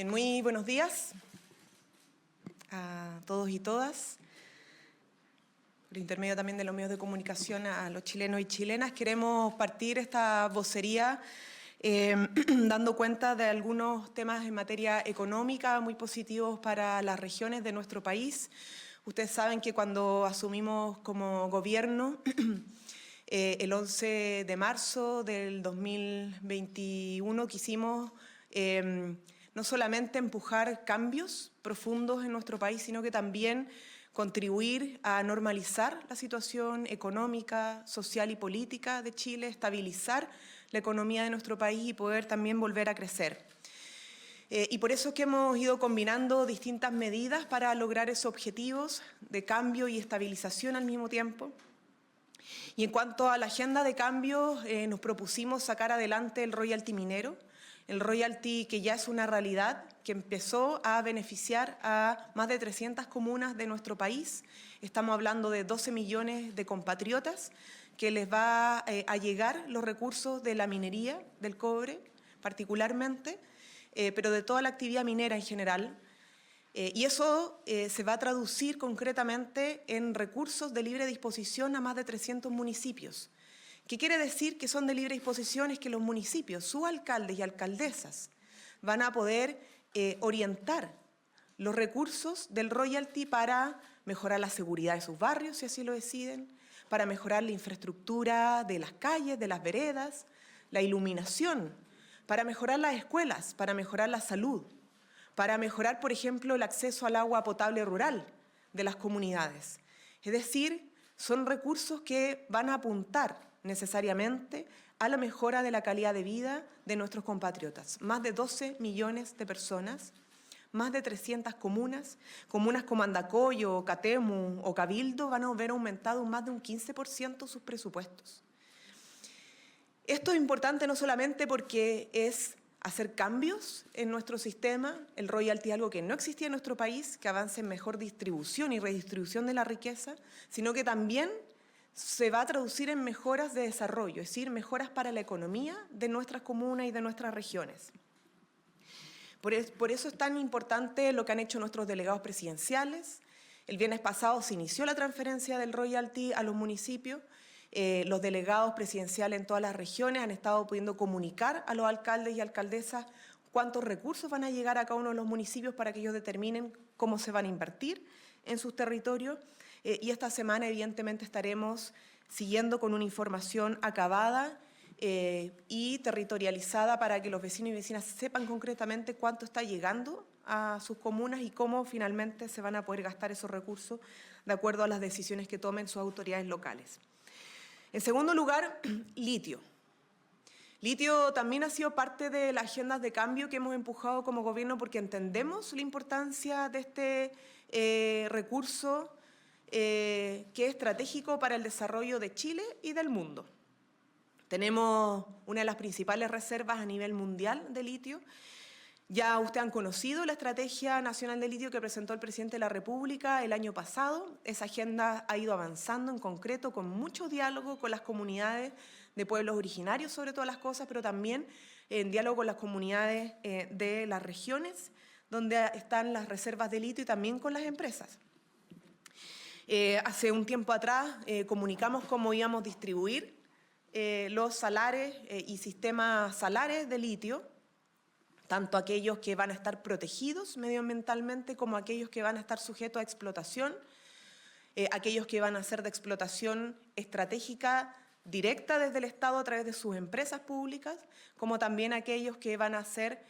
Bien, muy buenos días a todos y todas. Por intermedio también de los medios de comunicación a los chilenos y chilenas, queremos partir esta vocería dando cuenta de algunos temas en materia económica muy positivos para las regiones de nuestro país. Ustedes saben que cuando asumimos como gobierno, el 11 de marzo del 2021 quisimos no solamente empujar cambios profundos en nuestro país, sino que también contribuir a normalizar la situación económica, social y política de Chile, estabilizar la economía de nuestro país y poder también volver a crecer. Y por eso es que hemos ido combinando distintas medidas para lograr esos objetivos de cambio y estabilización al mismo tiempo. Y en cuanto a la agenda de cambio, nos propusimos sacar adelante el royalty minero, el royalty que ya es una realidad, que empezó a beneficiar a más de 300 comunas de nuestro país. Estamos hablando de 12 millones de compatriotas que les va a llegar los recursos de la minería, del cobre particularmente, pero de toda la actividad minera en general. Y eso se va a traducir concretamente en recursos de libre disposición a más de 300 municipios. ¿Qué quiere decir que son de libre disposición? Es que los municipios, sus alcaldes y alcaldesas, van a poder orientar los recursos del royalty para mejorar la seguridad de sus barrios, si así lo deciden, para mejorar la infraestructura de las calles, de las veredas, la iluminación, para mejorar las escuelas, para mejorar la salud, para mejorar, por ejemplo, el acceso al agua potable rural de las comunidades. Es decir, son recursos que van a apuntar necesariamente a la mejora de la calidad de vida de nuestros compatriotas. Más de 12 millones de personas, más de 300 comunas como Andacollo, Catemu o Cabildo van a ver aumentado más de un 15% sus presupuestos. Esto es importante no solamente porque es hacer cambios en nuestro sistema, el royalty es algo que no existía en nuestro país, que avance en mejor distribución y redistribución de la riqueza, sino que también se va a traducir en mejoras de desarrollo, es decir, mejoras para la economía de nuestras comunas y de nuestras regiones. Por eso es tan importante lo que han hecho nuestros delegados presidenciales. El viernes pasado se inició la transferencia del royalty a los municipios. Los delegados presidenciales en todas las regiones han estado pudiendo comunicar a los alcaldes y alcaldesas cuántos recursos van a llegar a cada uno de los municipios para que ellos determinen cómo se van a invertir en sus territorios. Y esta semana, evidentemente, estaremos siguiendo con una información acabada y territorializada para que los vecinos y vecinas sepan concretamente cuánto está llegando a sus comunas y cómo finalmente se van a poder gastar esos recursos de acuerdo a las decisiones que tomen sus autoridades locales. En segundo lugar, litio. Litio también ha sido parte de las agendas de cambio que hemos empujado como gobierno porque entendemos la importancia de este recurso que es estratégico para el desarrollo de Chile y del mundo. Tenemos una de las principales reservas a nivel mundial de litio. Ya ustedes han conocido la Estrategia Nacional de Litio que presentó el Presidente de la República el año pasado. Esa agenda ha ido avanzando en concreto con mucho diálogo con las comunidades de pueblos originarios, sobre todas las cosas, pero también en diálogo con las comunidades de las regiones donde están las reservas de litio y también con las empresas. Hace un tiempo atrás comunicamos cómo íbamos a distribuir los salares y sistemas salares de litio, tanto aquellos que van a estar protegidos medioambientalmente como aquellos que van a estar sujetos a explotación, aquellos que van a ser de explotación estratégica directa desde el Estado a través de sus empresas públicas, como también aquellos que van a ser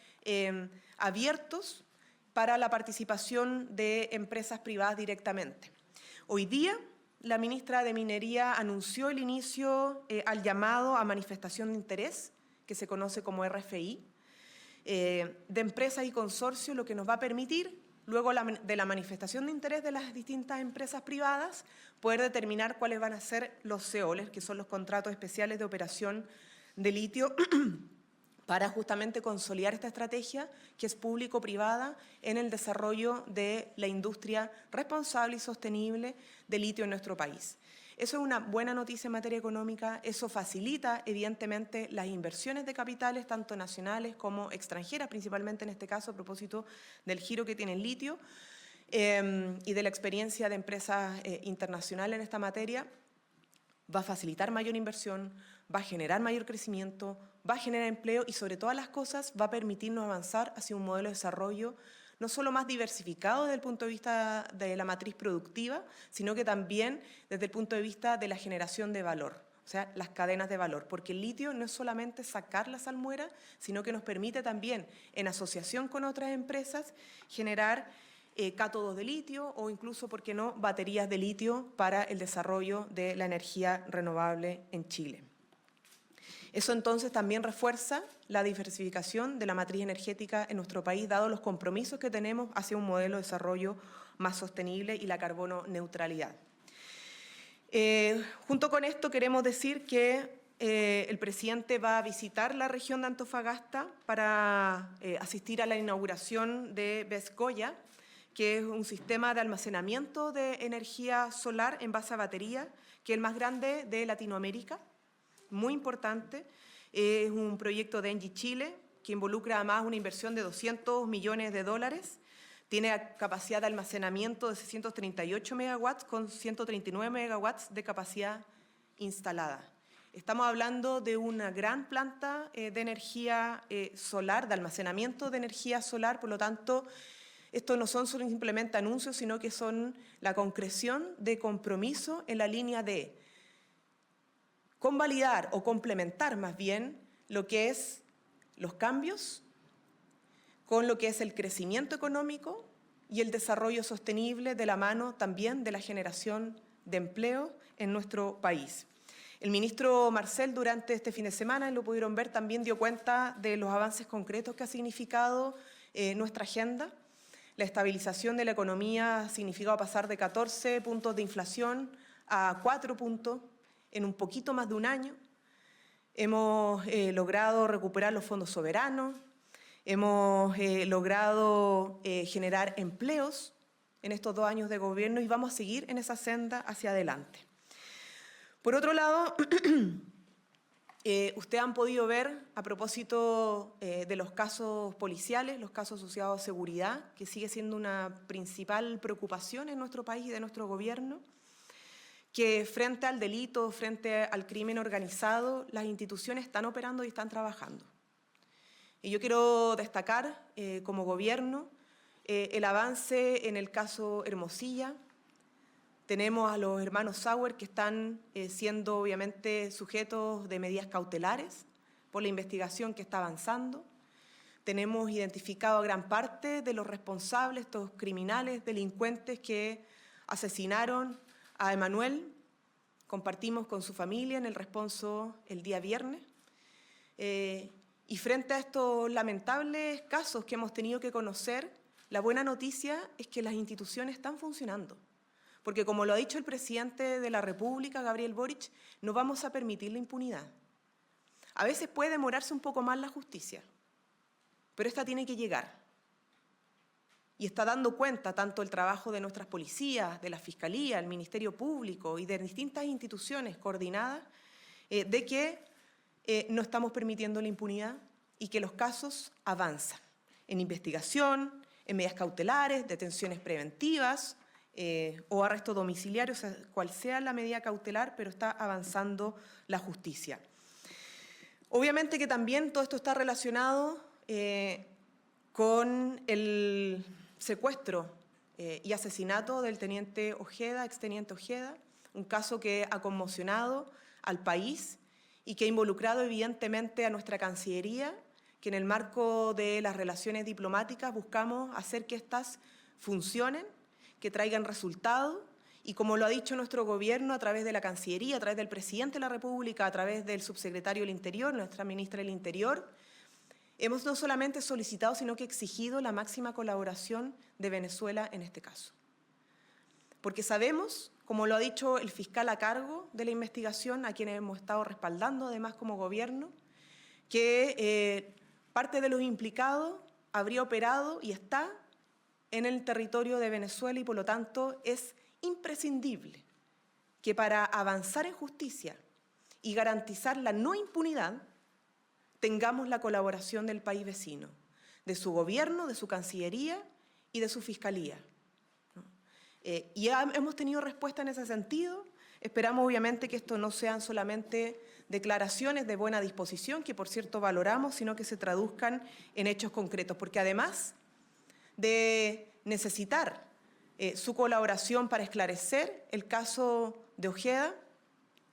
abiertos para la participación de empresas privadas directamente. Hoy día, la ministra de Minería anunció el inicio al llamado a manifestación de interés, que se conoce como RFI, de empresas y consorcios, lo que nos va a permitir, luego de la manifestación de interés de las distintas empresas privadas, poder determinar cuáles van a ser los CEOLES, que son los contratos especiales de operación de litio, para justamente consolidar esta estrategia que es público-privada en el desarrollo de la industria responsable y sostenible de litio en nuestro país. Eso es una buena noticia en materia económica, eso facilita evidentemente las inversiones de capitales, tanto nacionales como extranjeras, principalmente en este caso a propósito del giro que tiene el litio y de la experiencia de empresas internacionales en esta materia. Va a facilitar mayor inversión, va a generar mayor crecimiento, va a generar empleo y sobre todas las cosas va a permitirnos avanzar hacia un modelo de desarrollo no solo más diversificado desde el punto de vista de la matriz productiva, sino que también desde el punto de vista de la generación de valor, o sea, las cadenas de valor, porque el litio no es solamente sacar la salmuera, sino que nos permite también, en asociación con otras empresas, generar cátodos de litio o incluso, ¿por qué no?, baterías de litio para el desarrollo de la energía renovable en Chile. Eso entonces también refuerza la diversificación de la matriz energética en nuestro país, dado los compromisos que tenemos hacia un modelo de desarrollo más sostenible y la carbono neutralidad. Junto con esto queremos decir que el presidente va a visitar la región de Antofagasta para asistir a la inauguración de BESS Goya, que es un sistema de almacenamiento de energía solar en base a batería, que es el más grande de Latinoamérica, muy importante. Es un proyecto de Engie Chile que involucra además una inversión de 200 millones de dólares. Tiene capacidad de almacenamiento de 638 megawatts con 139 megawatts de capacidad instalada. Estamos hablando de una gran planta de energía solar, de almacenamiento de energía solar, por lo tanto, estos no son simplemente anuncios, sino que son la concreción de compromiso en la línea de convalidar o complementar más bien lo que es los cambios con lo que es el crecimiento económico y el desarrollo sostenible de la mano también de la generación de empleo en nuestro país. El ministro Marcel durante este fin de semana, y lo pudieron ver, también dio cuenta de los avances concretos que ha significado nuestra agenda. La estabilización de la economía ha significado pasar de 14 puntos de inflación a 4 puntos en un poquito más de un año. Hemos logrado recuperar los fondos soberanos, hemos logrado generar empleos en estos 2 años de gobierno y vamos a seguir en esa senda hacia adelante. Por otro lado, ustedes han podido ver, a propósito de los casos policiales, los casos asociados a seguridad, que sigue siendo una principal preocupación en nuestro país y de nuestro gobierno, que frente al delito, frente al crimen organizado, las instituciones están operando y están trabajando. Y yo quiero destacar, como gobierno, el avance en el caso Hermosilla. Tenemos a los hermanos Sauer que están siendo obviamente sujetos de medidas cautelares por la investigación que está avanzando. Tenemos identificado a gran parte de los responsables, estos criminales, delincuentes que asesinaron a Emanuel. Compartimos con su familia en el responso el día viernes. Y frente a estos lamentables casos que hemos tenido que conocer, la buena noticia es que las instituciones están funcionando. Porque como lo ha dicho el presidente de la República, Gabriel Boric, no vamos a permitir la impunidad. A veces puede demorarse un poco más la justicia, pero esta tiene que llegar. Y está dando cuenta tanto el trabajo de nuestras policías, de la Fiscalía, el Ministerio Público y de distintas instituciones coordinadas, de que no estamos permitiendo la impunidad y que los casos avanzan en investigación, en medidas cautelares, detenciones preventivas, o arresto domiciliario, o sea, cual sea la medida cautelar, pero está avanzando la justicia. Obviamente que también todo esto está relacionado con el secuestro y asesinato del teniente Ojeda, exteniente Ojeda, un caso que ha conmocionado al país y que ha involucrado evidentemente a nuestra Cancillería, que en el marco de las relaciones diplomáticas buscamos hacer que éstas funcionen, que traigan resultados y como lo ha dicho nuestro gobierno a través de la Cancillería, a través del presidente de la República, a través del subsecretario del Interior, nuestra ministra del Interior, hemos no solamente solicitado, sino que exigido la máxima colaboración de Venezuela en este caso. Porque sabemos, como lo ha dicho el fiscal a cargo de la investigación, a quienes hemos estado respaldando además como gobierno, que parte de los implicados habría operado y está en el territorio de Venezuela y por lo tanto es imprescindible que para avanzar en justicia y garantizar la no impunidad, tengamos la colaboración del país vecino, de su gobierno, de su Cancillería y de su Fiscalía. Y hemos tenido respuesta en ese sentido. Esperamos obviamente que esto no sean solamente declaraciones de buena disposición, que por cierto valoramos, sino que se traduzcan en hechos concretos, porque además de necesitar su colaboración para esclarecer el caso de Ojeda,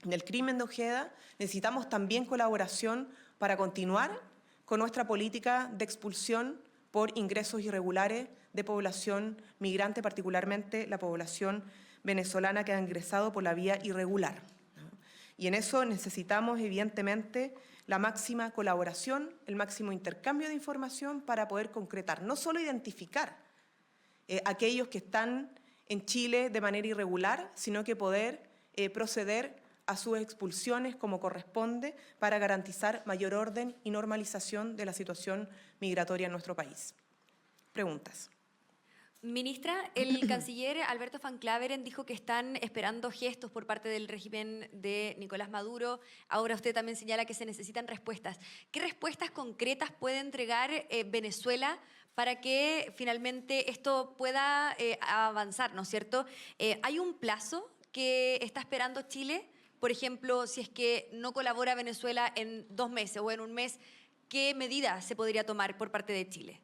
del crimen de Ojeda, necesitamos también colaboración para continuar con nuestra política de expulsión por ingresos irregulares de población migrante, particularmente la población venezolana que ha ingresado por la vía irregular. Y en eso necesitamos, evidentemente, la máxima colaboración, el máximo intercambio de información para poder concretar, no solo identificar aquellos que están en Chile de manera irregular, sino que poder proceder a sus expulsiones como corresponde para garantizar mayor orden y normalización de la situación migratoria en nuestro país. Preguntas. Ministra, el canciller Alberto Van Claveren dijo que están esperando gestos por parte del régimen de Nicolás Maduro. Ahora usted también señala que se necesitan respuestas. ¿Qué respuestas concretas puede entregar Venezuela para que finalmente esto pueda avanzar, ¿no es cierto? ¿Hay un plazo que está esperando Chile? Por ejemplo, si es que no colabora Venezuela en 2 meses o en 1 mes, ¿qué medidas se podría tomar por parte de Chile?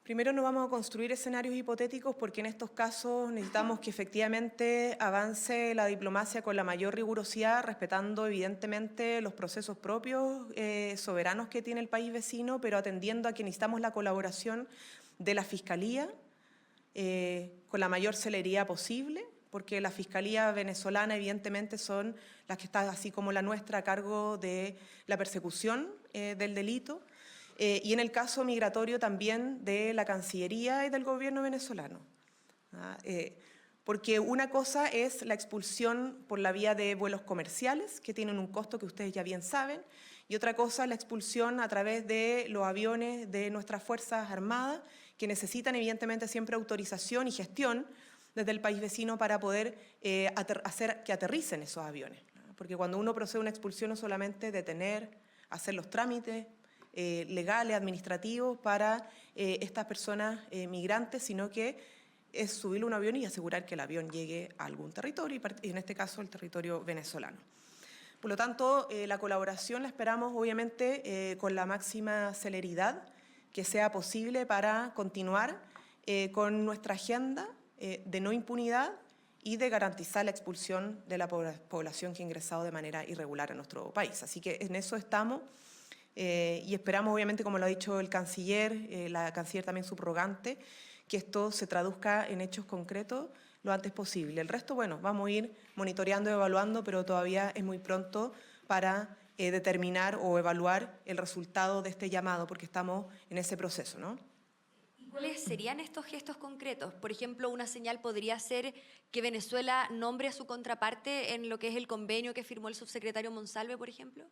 Primero no vamos a construir escenarios hipotéticos porque en estos casos necesitamos que efectivamente avance la diplomacia con la mayor rigurosidad, respetando evidentemente los procesos propios soberanos que tiene el país vecino, pero atendiendo a que necesitamos la colaboración de la Fiscalía con la mayor celeridad posible, porque la Fiscalía venezolana evidentemente son las que están, así como la nuestra, a cargo de la persecución del delito. Y en el caso migratorio también de la Cancillería y del gobierno venezolano. Porque una cosa es la expulsión por la vía de vuelos comerciales, que tienen un costo que ustedes ya bien saben, y otra cosa es la expulsión a través de los aviones de nuestras Fuerzas Armadas, que necesitan evidentemente siempre autorización y gestión desde el país vecino para poder hacer que aterricen esos aviones. Porque cuando uno procede a una expulsión no solamente detener, hacer los trámites legales, administrativos para estas personas migrantes, sino que es subirle un avión y asegurar que el avión llegue a algún territorio, y en este caso el territorio venezolano. Por lo tanto, la colaboración la esperamos obviamente con la máxima celeridad que sea posible para continuar con nuestra agenda de no impunidad y de garantizar la expulsión de la población que ha ingresado de manera irregular a nuestro país. Así que en eso estamos. Y esperamos, obviamente, como lo ha dicho el canciller, la canciller también subrogante, que esto se traduzca en hechos concretos lo antes posible. El resto, bueno, vamos a ir monitoreando y evaluando, pero todavía es muy pronto para determinar o evaluar el resultado de este llamado, porque estamos en ese proceso, ¿no? ¿Cuáles serían estos gestos concretos? Por ejemplo, una señal podría ser que Venezuela nombre a su contraparte en lo que es el convenio que firmó el subsecretario Monsalve, por ejemplo.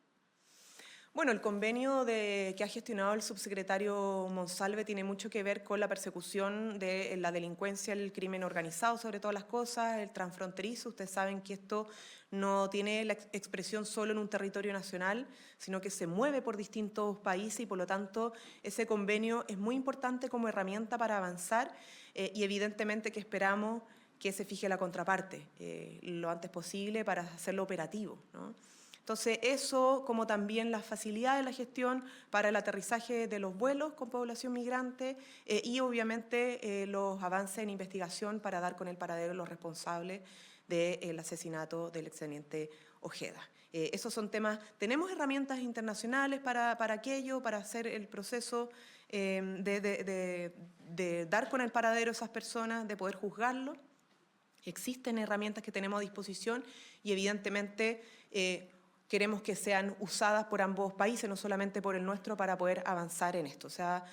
Bueno, el convenio que ha gestionado el subsecretario Monsalve tiene mucho que ver con la persecución de la delincuencia, el crimen organizado, sobre todas las cosas, el transfronterizo. Ustedes saben que esto no tiene la expresión solo en un territorio nacional, sino que se mueve por distintos países y, por lo tanto, ese convenio es muy importante como herramienta para avanzar y, evidentemente, que esperamos que se fije la contraparte lo antes posible para hacerlo operativo, ¿no? Entonces, eso, como también las facilidades de la gestión para el aterrizaje de los vuelos con población migrante y, obviamente, los avances en investigación para dar con el paradero de los responsables del asesinato del exteniente Ojeda. Esos son temas, tenemos herramientas internacionales para aquello, para hacer el proceso de dar con el paradero a esas personas, de poder juzgarlo. Existen herramientas que tenemos a disposición y, evidentemente, queremos que sean usadas por ambos países, no solamente por el nuestro, para poder avanzar en esto. O sea,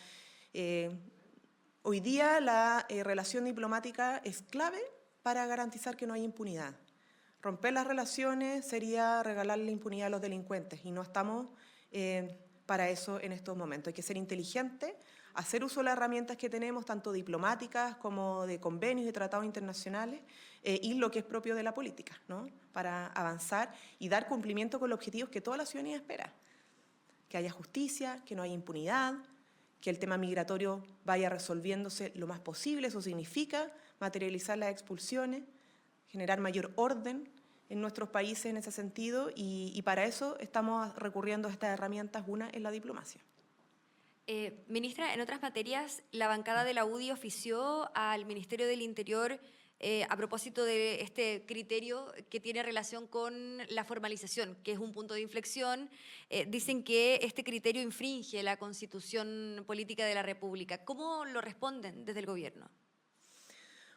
hoy día la relación diplomática es clave para garantizar que no hay impunidad. Romper las relaciones sería regalarle impunidad a los delincuentes y no estamos para eso en estos momentos. Hay que ser inteligentes hacer uso de las herramientas que tenemos, tanto diplomáticas como de convenios y tratados internacionales, y lo que es propio de la política, ¿no? Para avanzar y dar cumplimiento con los objetivos que toda la ciudadanía espera. Que haya justicia, que no haya impunidad, que el tema migratorio vaya resolviéndose lo más posible. Eso significa materializar las expulsiones, generar mayor orden en nuestros países en ese sentido, y para eso estamos recurriendo a estas herramientas, una es la diplomacia. Ministra, en otras materias, la bancada de la UDI ofició al Ministerio del Interior a propósito de este criterio que tiene relación con la formalización, que es un punto de inflexión. Dicen que este criterio infringe la Constitución Política de la República. ¿Cómo lo responden desde el Gobierno?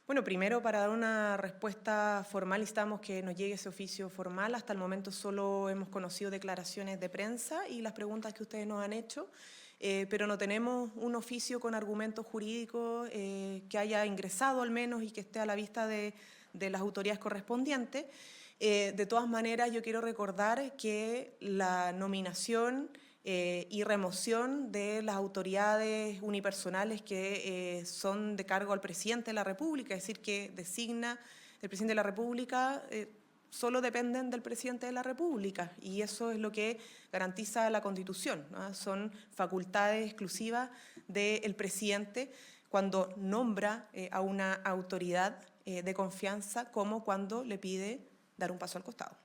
Bueno, primero, para dar una respuesta formal, necesitamos que nos llegue ese oficio formal. Hasta el momento solo hemos conocido declaraciones de prensa y las preguntas que ustedes nos han hecho, pero no tenemos un oficio con argumentos jurídicos que haya ingresado al menos y que esté a la vista de las autoridades correspondientes. De todas maneras, yo quiero recordar que la nominación y remoción de las autoridades unipersonales que son de cargo al presidente de la República, es decir, que designa el presidente de la República, solo dependen del presidente de la República, y eso es lo que garantiza la Constitución, ¿no? Son facultades exclusivas del presidente cuando nombra a una autoridad de confianza, como cuando le pide dar un paso al costado.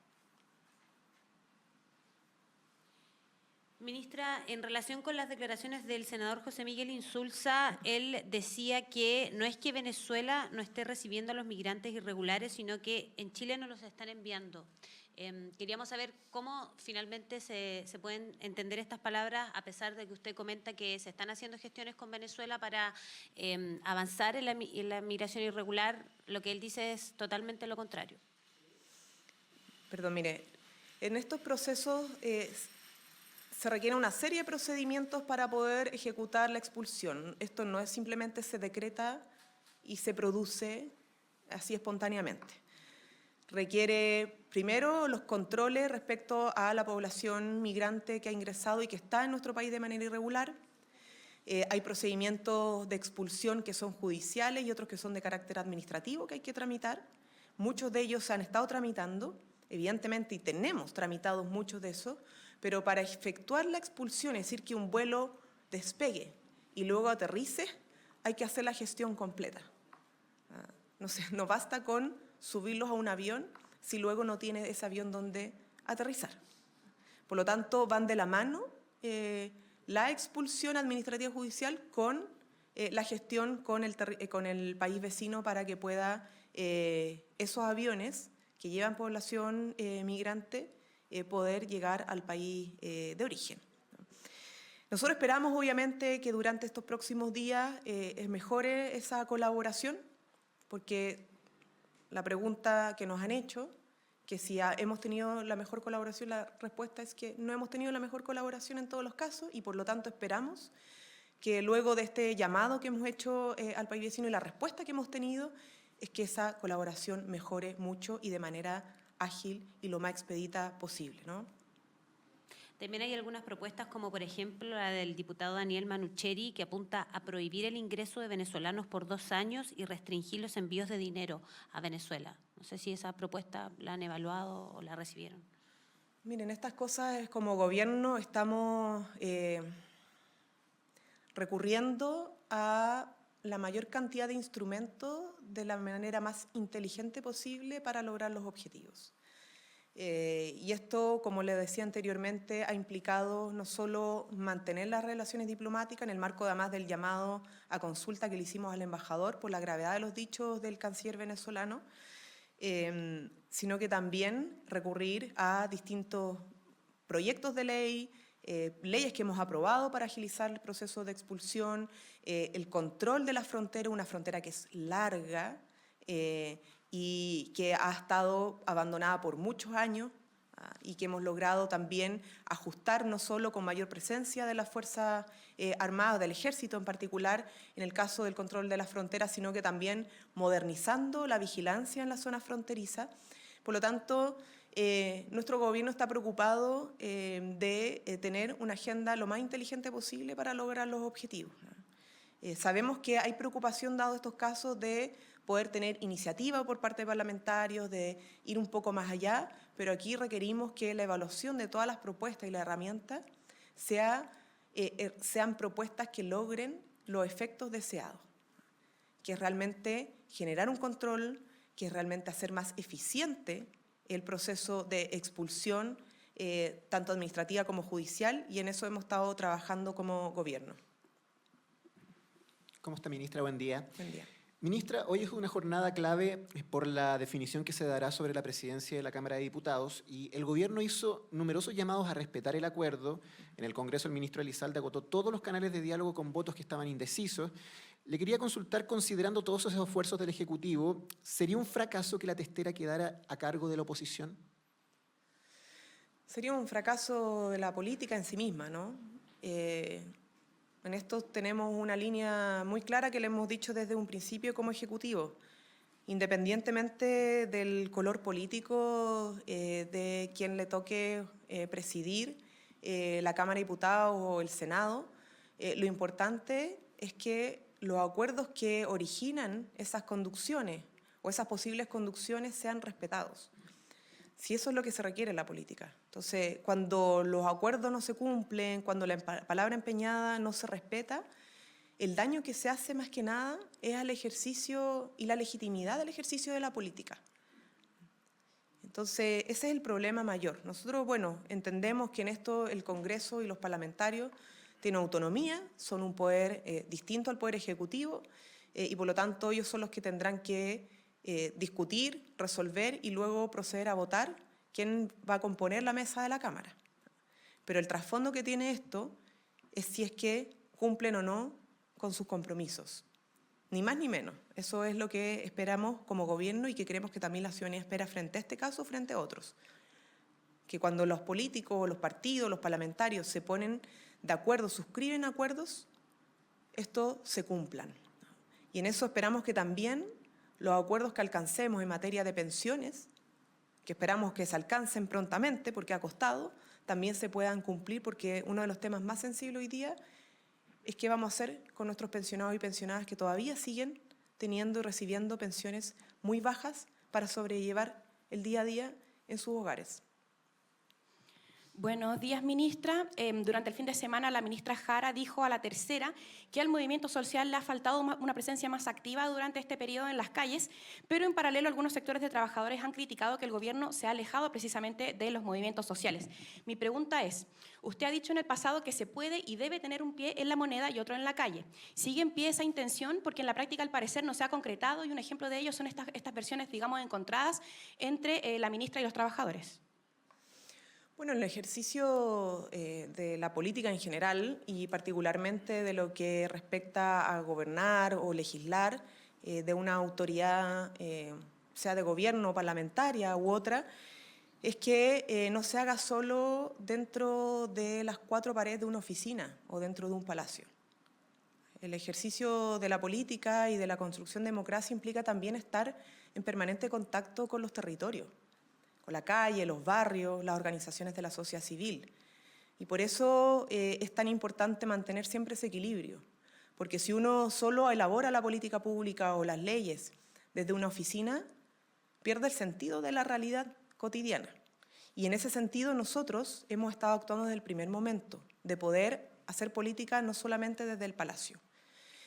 Ministra, en relación con las declaraciones del senador José Miguel Insulza, él decía que no es que Venezuela no esté recibiendo a los migrantes irregulares, sino que en Chile no los están enviando. Queríamos saber cómo finalmente se pueden entender estas palabras, a pesar de que usted comenta que se están haciendo gestiones con Venezuela para avanzar en la migración irregular. Lo que él dice es totalmente lo contrario. Perdón, mire, en estos procesos se requiere una serie de procedimientos para poder ejecutar la expulsión. Esto no es simplemente se decreta y se produce así espontáneamente. Requiere primero los controles respecto a la población migrante que ha ingresado y que está en nuestro país de manera irregular. Hay procedimientos de expulsión que son judiciales y otros que son de carácter administrativo que hay que tramitar. Muchos de ellos se han estado tramitando, evidentemente, y tenemos tramitados muchos de esos, pero para efectuar la expulsión, es decir, que un vuelo despegue y luego aterrice, hay que hacer la gestión completa. No basta con subirlos a un avión si luego no tiene ese avión donde aterrizar. Por lo tanto, van de la mano la expulsión administrativa judicial con la gestión con el país vecino para que pueda esos aviones que llevan población migrante poder llegar al país de origen. Nosotros esperamos, obviamente, que durante estos próximos días mejore esa colaboración, porque la pregunta que nos han hecho, que si hemos tenido la mejor colaboración, la respuesta es que no hemos tenido la mejor colaboración en todos los casos, y por lo tanto esperamos que luego de este llamado que hemos hecho al país vecino y la respuesta que hemos tenido, es que esa colaboración mejore mucho y de manera ágil y lo más expedita posible, ¿no? También hay algunas propuestas, como por ejemplo la del diputado Daniel Manucheri, que apunta a prohibir el ingreso de venezolanos por 2 años y restringir los envíos de dinero a Venezuela. No sé si esa propuesta la han evaluado o la recibieron. Miren, estas cosas como gobierno estamos recurriendo a la mayor cantidad de instrumentos de la manera más inteligente posible para lograr los objetivos. Y esto, como le decía anteriormente, ha implicado no solo mantener las relaciones diplomáticas en el marco además del llamado a consulta que le hicimos al embajador por la gravedad de los dichos del canciller venezolano, sino que también recurrir a distintos proyectos de ley, leyes que hemos aprobado para agilizar el proceso de expulsión, el control de la frontera, una frontera que es larga y que ha estado abandonada por muchos años y que hemos logrado también ajustar no solo con mayor presencia de las Fuerzas Armadas, del Ejército en particular, en el caso del control de la frontera, sino que también modernizando la vigilancia en la zona fronteriza. Por lo tanto, nuestro gobierno está preocupado de tener una agenda lo más inteligente posible para lograr los objetivos, ¿no? Sabemos que hay preocupación, dado estos casos, de poder tener iniciativa por parte de parlamentarios, de ir un poco más allá, pero aquí requerimos que la evaluación de todas las propuestas y las herramientas sean propuestas que logren los efectos deseados, que es realmente generar un control, que es realmente hacer más eficiente el proceso de expulsión, tanto administrativa como judicial, y en eso hemos estado trabajando como gobierno. ¿Cómo está, ministra? Buen día. Buen día. Ministra, hoy es una jornada clave por la definición que se dará sobre la presidencia de la Cámara de Diputados y el gobierno hizo numerosos llamados a respetar el acuerdo. En el Congreso el ministro Elizalde agotó todos los canales de diálogo con votos que estaban indecisos. Le quería consultar, considerando todos esos esfuerzos del Ejecutivo, ¿sería un fracaso que la testera quedara a cargo de la oposición? Sería un fracaso de la política en sí misma, ¿no? En esto tenemos una línea muy clara que le hemos dicho desde un principio como Ejecutivo. Independientemente del color político de quien le toque presidir la Cámara de Diputados o el Senado, lo importante es que los acuerdos que originan esas conducciones o esas posibles conducciones sean respetados. Si eso es lo que se requiere en la política. Entonces, cuando los acuerdos no se cumplen, cuando la palabra empeñada no se respeta, el daño que se hace más que nada es al ejercicio y la legitimidad del ejercicio de la política. Entonces, ese es el problema mayor. Nosotros, bueno, entendemos que en esto el Congreso y los parlamentarios tienen autonomía, son un poder distinto al poder ejecutivo y por lo tanto ellos son los que tendrán que discutir, resolver y luego proceder a votar quién va a componer la mesa de la Cámara. Pero el trasfondo que tiene esto es si es que cumplen o no con sus compromisos. Ni más ni menos. Eso es lo que esperamos como gobierno y que creemos que también la ciudadanía espera frente a este caso, frente a otros. Que cuando los políticos, los partidos, los parlamentarios se ponen de acuerdo, suscriben acuerdos, estos se cumplan. Y en eso esperamos que también los acuerdos que alcancemos en materia de pensiones, que esperamos que se alcancen prontamente porque ha costado, también se puedan cumplir, porque uno de los temas más sensibles hoy día es qué vamos a hacer con nuestros pensionados y pensionadas que todavía siguen teniendo y recibiendo pensiones muy bajas para sobrellevar el día a día en sus hogares. Buenos días, ministra. Durante el fin de semana, la ministra Jara dijo a La Tercera que al movimiento social le ha faltado una presencia más activa durante este periodo en las calles, pero en paralelo algunos sectores de trabajadores han criticado que el gobierno se ha alejado precisamente de los movimientos sociales. Mi pregunta es, usted ha dicho en el pasado que se puede y debe tener un pie en la moneda y otro en la calle. ¿Sigue en pie esa intención? Porque en la práctica al parecer no se ha concretado y un ejemplo de ello son estas versiones, digamos, encontradas entre la ministra y los trabajadores. Bueno, en el ejercicio de la política en general y particularmente de lo que respecta a gobernar o legislar de una autoridad, sea de gobierno, parlamentaria u otra, es que no se haga solo dentro de las cuatro paredes de una oficina o dentro de un palacio. El ejercicio de la política y de la construcción de democracia implica también estar en permanente contacto con los territorios, con la calle, los barrios, las organizaciones de la sociedad civil. Y por eso es tan importante mantener siempre ese equilibrio, porque si uno solo elabora la política pública o las leyes desde una oficina, pierde el sentido de la realidad cotidiana. Y en ese sentido nosotros hemos estado actuando desde el primer momento, de poder hacer política no solamente desde el Palacio.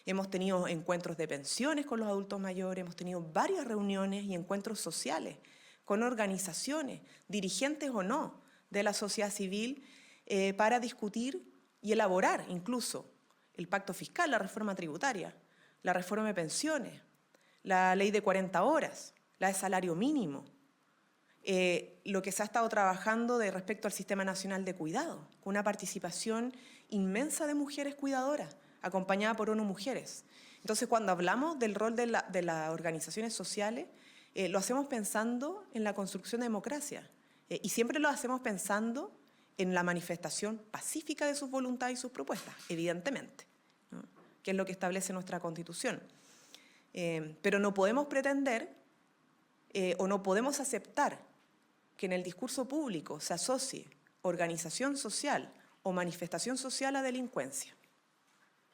Hemos tenido encuentros de pensiones con los adultos mayores, hemos tenido varias reuniones y encuentros sociales con organizaciones, dirigentes o no, de la sociedad civil, para discutir y elaborar incluso el pacto fiscal, la reforma tributaria, la reforma de pensiones, la ley de 40 horas, la de salario mínimo, lo que se ha estado trabajando de respecto al Sistema Nacional de Cuidado, con una participación inmensa de mujeres cuidadoras, acompañada por ONU Mujeres. Entonces, cuando hablamos del rol de las organizaciones sociales, lo hacemos pensando en la construcción de democracia y siempre lo hacemos pensando en la manifestación pacífica de sus voluntades y sus propuestas, evidentemente, ¿no? Que es lo que establece nuestra Constitución. Pero no podemos pretender o no podemos aceptar que en el discurso público se asocie organización social o manifestación social a delincuencia,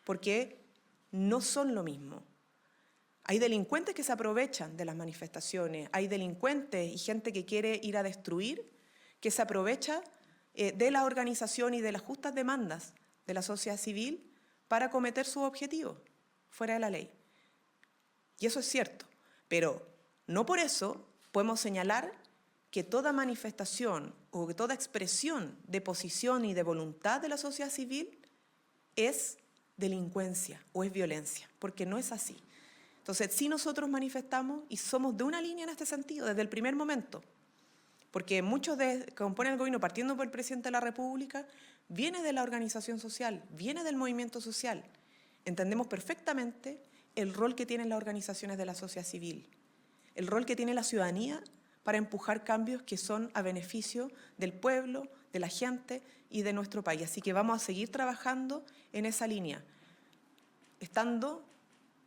porque no son lo mismo. Hay delincuentes que se aprovechan de las manifestaciones, hay delincuentes y gente que quiere ir a destruir, que se aprovecha de la organización y de las justas demandas de la sociedad civil para cometer sus objetivos fuera de la ley. Y eso es cierto, pero no por eso podemos señalar que toda manifestación o que toda expresión de posición y de voluntad de la sociedad civil es delincuencia o es violencia, porque no es así. Entonces, sí nosotros manifestamos y somos de una línea en este sentido, desde el primer momento, porque muchos que componen el gobierno, partiendo por el presidente de la República, viene de la organización social, viene del movimiento social. Entendemos perfectamente el rol que tienen las organizaciones de la sociedad civil, el rol que tiene la ciudadanía para empujar cambios que son a beneficio del pueblo, de la gente y de nuestro país. Así que vamos a seguir trabajando en esa línea, estando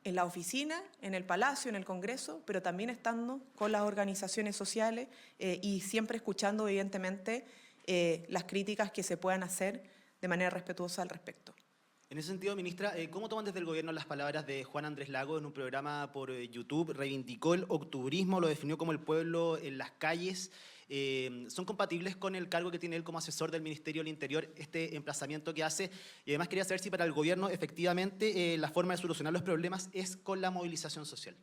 en la oficina, en el Palacio, en el Congreso, pero también estando con las organizaciones sociales y siempre escuchando, evidentemente, las críticas que se puedan hacer de manera respetuosa al respecto. En ese sentido, ministra, ¿cómo toman desde el gobierno las palabras de Juan Andrés Lagos en un programa por YouTube? Reivindicó el octubrismo, lo definió como el pueblo en las calles. ¿Son compatibles con el cargo que tiene él como asesor del Ministerio del Interior, este emplazamiento que hace? Y además quería saber si para el gobierno efectivamente la forma de solucionar los problemas es con la movilización social.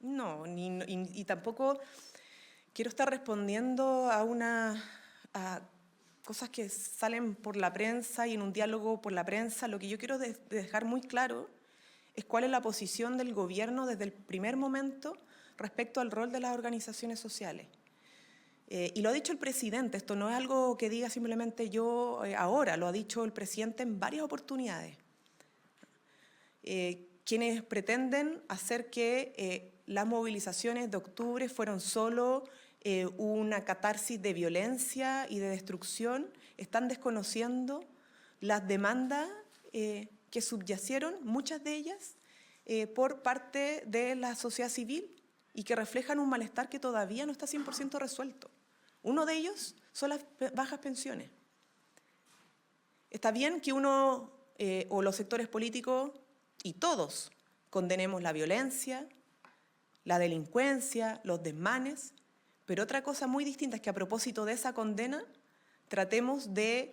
No, y tampoco quiero estar respondiendo a cosas que salen por la prensa y en un diálogo por la prensa. Lo que yo quiero dejar muy claro es cuál es la posición del gobierno desde el primer momento respecto al rol de las organizaciones sociales. Y lo ha dicho el presidente, esto no es algo que diga simplemente yo ahora, lo ha dicho el presidente en varias oportunidades. Quienes pretenden hacer que las movilizaciones de octubre fueron solo una catarsis de violencia y de destrucción, están desconociendo las demandas que subyacieron, muchas de ellas, por parte de la sociedad civil y que reflejan un malestar que todavía no está 100% resuelto. Uno de ellos son las bajas pensiones. Está bien que uno o los sectores políticos y todos condenemos la violencia, la delincuencia, los desmanes, pero otra cosa muy distinta es que a propósito de esa condena tratemos de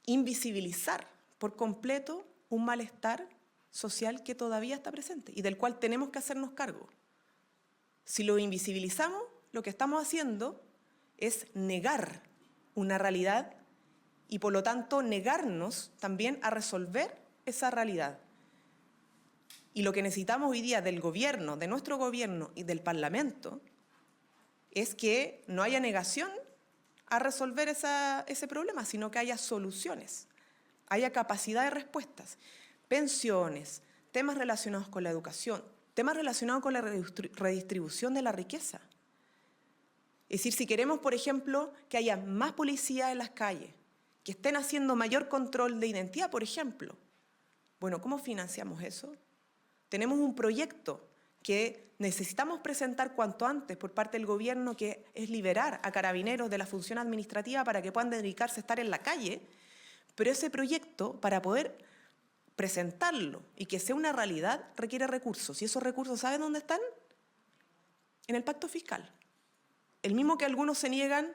invisibilizar por completo un malestar social que todavía está presente y del cual tenemos que hacernos cargo. Si lo invisibilizamos, lo que estamos haciendo es negar una realidad y por lo tanto negarnos también a resolver esa realidad. Y lo que necesitamos hoy día del gobierno, de nuestro gobierno y del Parlamento, es que no haya negación a resolver ese problema, sino que haya soluciones, haya capacidad de respuestas. Pensiones, temas relacionados con la educación, temas relacionados con la redistribución de la riqueza. Es decir, si queremos, por ejemplo, que haya más policía en las calles, que estén haciendo mayor control de identidad, por ejemplo, bueno, ¿cómo financiamos eso? Tenemos un proyecto que necesitamos presentar cuanto antes por parte del gobierno, que es liberar a carabineros de la función administrativa para que puedan dedicarse a estar en la calle, pero ese proyecto, para poder presentarlo y que sea una realidad, requiere recursos. ¿Y esos recursos saben dónde están? En el pacto fiscal. El mismo que algunos se niegan,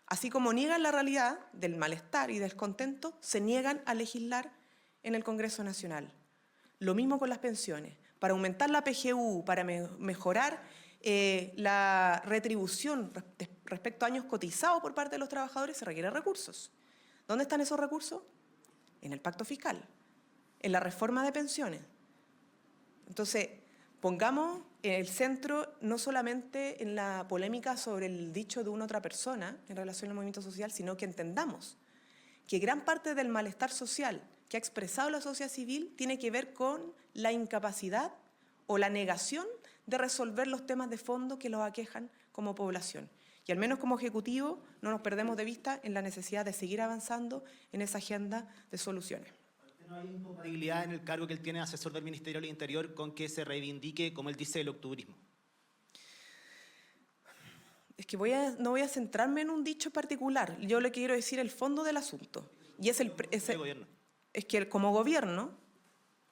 así como niegan la realidad del malestar y descontento, se niegan a legislar en el Congreso Nacional. Lo mismo con las pensiones. Para aumentar la PGU, para mejorar la retribución respecto a años cotizados por parte de los trabajadores, se requieren recursos. ¿Dónde están esos recursos? En el pacto fiscal, en la reforma de pensiones. Entonces, pongamos el centro no solamente en la polémica sobre el dicho de una otra persona en relación al movimiento social, sino que entendamos que gran parte del malestar social que ha expresado la sociedad civil tiene que ver con la incapacidad o la negación de resolver los temas de fondo que los aquejan como población. Y al menos como Ejecutivo no nos perdemos de vista en la necesidad de seguir avanzando en esa agenda de soluciones. ¿No hay incompatibilidad en el cargo que él tiene de asesor del Ministerio del Interior con que se reivindique, como él dice, el octubrismo? Es que no voy a centrarme en un dicho particular. Yo le quiero decir el fondo del asunto. Y es el gobierno. es que como gobierno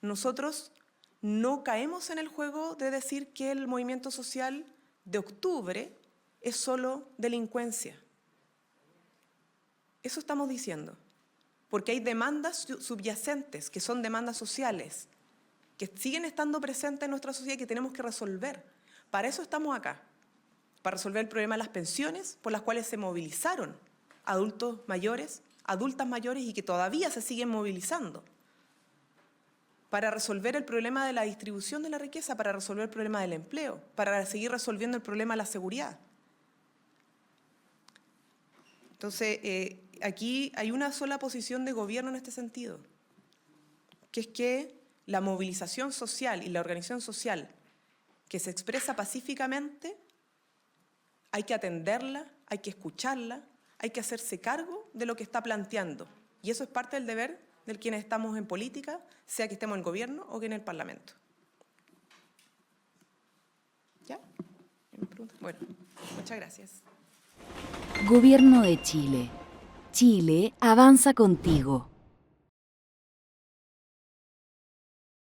nosotros no caemos en el juego de decir que el movimiento social de octubre es solo delincuencia. Eso estamos diciendo, porque hay demandas subyacentes, que son demandas sociales, que siguen estando presentes en nuestra sociedad y que tenemos que resolver. Para eso estamos acá, para resolver el problema de las pensiones, por las cuales se movilizaron adultos mayores, adultas mayores y que todavía se siguen movilizando. Para resolver el problema de la distribución de la riqueza, para resolver el problema del empleo, para seguir resolviendo el problema de la seguridad. Entonces, aquí hay una sola posición de gobierno en este sentido, que es que la movilización social y la organización social que se expresa pacíficamente, hay que atenderla, hay que escucharla, hay que hacerse cargo de lo que está planteando. Y eso es parte del deber de quienes estamos en política, sea que estemos en el gobierno o que en el Parlamento. ¿Ya? Bueno, muchas gracias. Gobierno de Chile. Chile avanza contigo.